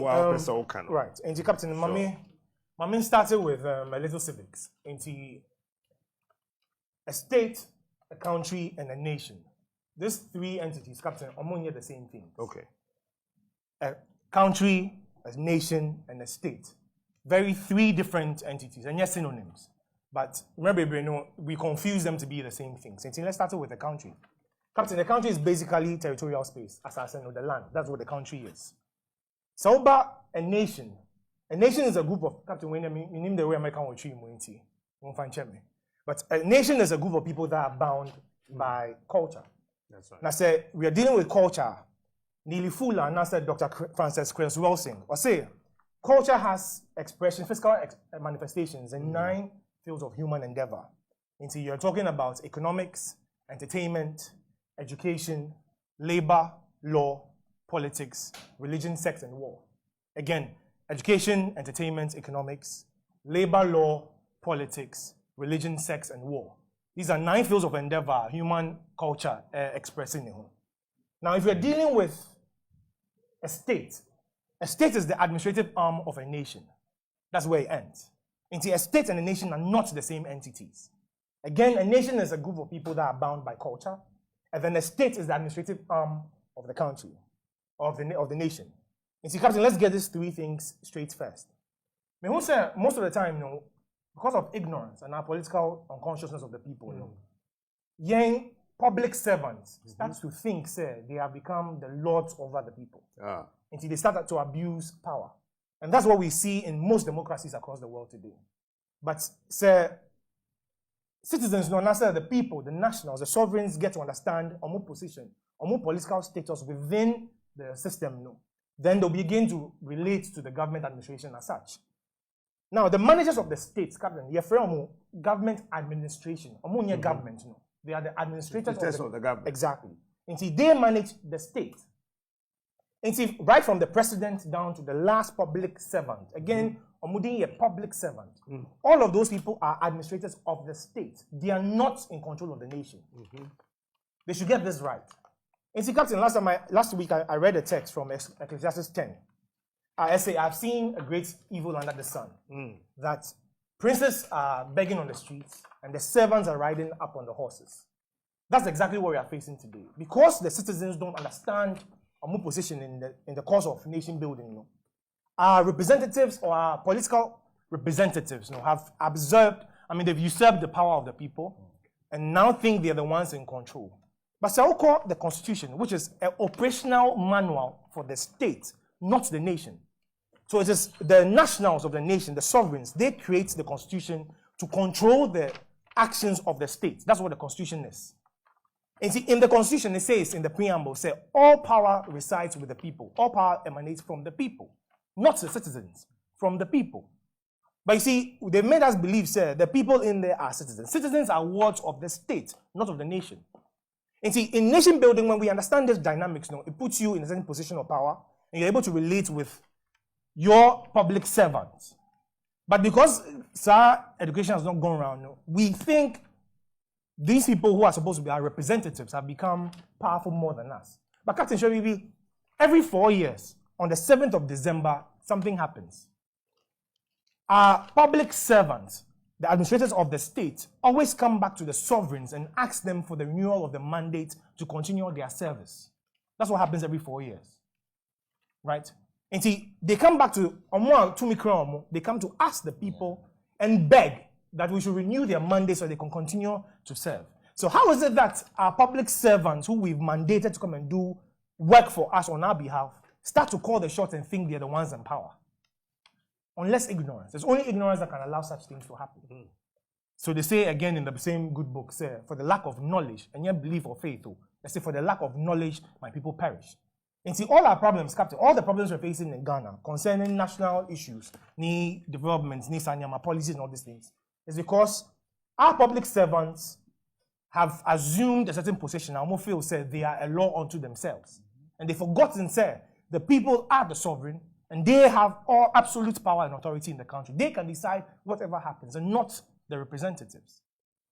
right. And Captain Mami started with a little civics. Into a state, a country, and a nation. These three entities, Captain, are the same thing. Okay. A country, a nation, and a state. Three different entities, and yes, synonyms. But remember, we confuse them to be the same thing. So let's start with the country. Captain, the country is basically territorial space, as I said, the land. That's what the country is. So about a nation is a group of, Captain, when you name the way American will treat you, but a nation is a group of people that are bound by culture. That's right. Now, say we are dealing with culture. Nearly full, and I said Dr. Francis Chris Wilson, or say, culture has expression, physical manifestations in 9 fields of human endeavor. And so you're talking about economics, entertainment, education, labor, law, politics, religion, sex, and war. Again, education, entertainment, economics, labor, law, politics, religion, sex, and war. These are 9 fields of endeavor, human culture expressing. Now, if you're dealing with a state is the administrative arm of a nation. That's where it ends. And a state and a nation are not the same entities. Again, a nation is a group of people that are bound by culture, and then a state is the administrative arm of the country, of the nation. And see, Captain, let's get these 3 things straight first. Most of the time, because of ignorance and our political unconsciousness of the people, young public servants start to think, they have become the lords over the people. Until they start to abuse power. And that's what we see in most democracies across the world today. But, citizens, the people, the nationals, the sovereigns get to understand our position, our political status within the system. Then they'll begin to relate to the government administration as such. Now, the managers of the states, Captain, they're from government administration. Government, they are the administrators of the government. Exactly. And see, they manage the state. And see, right from the president down to the last public servant. Again, a public servant. All of those people are administrators of the state. They are not in control of the nation. They should get this right. And see, Captain, last week I read a text from Ecclesiastes 10. I say, I've seen a great evil under the sun. That princes are begging on the streets and the servants are riding up on the horses. That's exactly what we are facing today. Because the citizens don't understand our position in the course of nation building. Our representatives or our political representatives have they've usurped the power of the people and now think they're the ones in control. But so call the constitution, which is an operational manual for the state, not the nation. So it is the nationals of the nation, the sovereigns, they create the constitution to control the actions of the state. That's what the constitution is. And see, in the constitution, it says in the preamble, all power resides with the people. All power emanates from the people, not the citizens, from the people. But you see, they made us believe, the people in there are citizens. Citizens are wards of the state, not of the nation. And see, in nation building, when we understand this dynamics, it puts you in a certain position of power, and you're able to relate with your public servants. But because education has not gone around, we think these people who are supposed to be our representatives have become powerful more than us. But Captain Sheribi, every 4 years, on the 7th of December, something happens. Our public servants, the administrators of the state, always come back to the sovereigns and ask them for the renewal of the mandate to continue their service. That's what happens every 4 years. Right? And see, they come back to they come to ask the people and beg that we should renew their mandate so they can continue to serve. So how is it that our public servants who we've mandated to come and do work for us on our behalf start to call the shots and think they're the ones in power? Unless ignorance. There's only ignorance that can allow such things to happen. So they say again in the same good book, for the lack of knowledge, and yet belief or faith, they say for the lack of knowledge, my people perish. And see, all our problems, Captain, all the problems we're facing in Ghana concerning national issues, developments, sanyama policies and all these things, is because our public servants have assumed a certain position. Amofil said they are a law unto themselves. And they've forgotten, the people are the sovereign, and they have all absolute power and authority in the country. They can decide whatever happens, and not the representatives.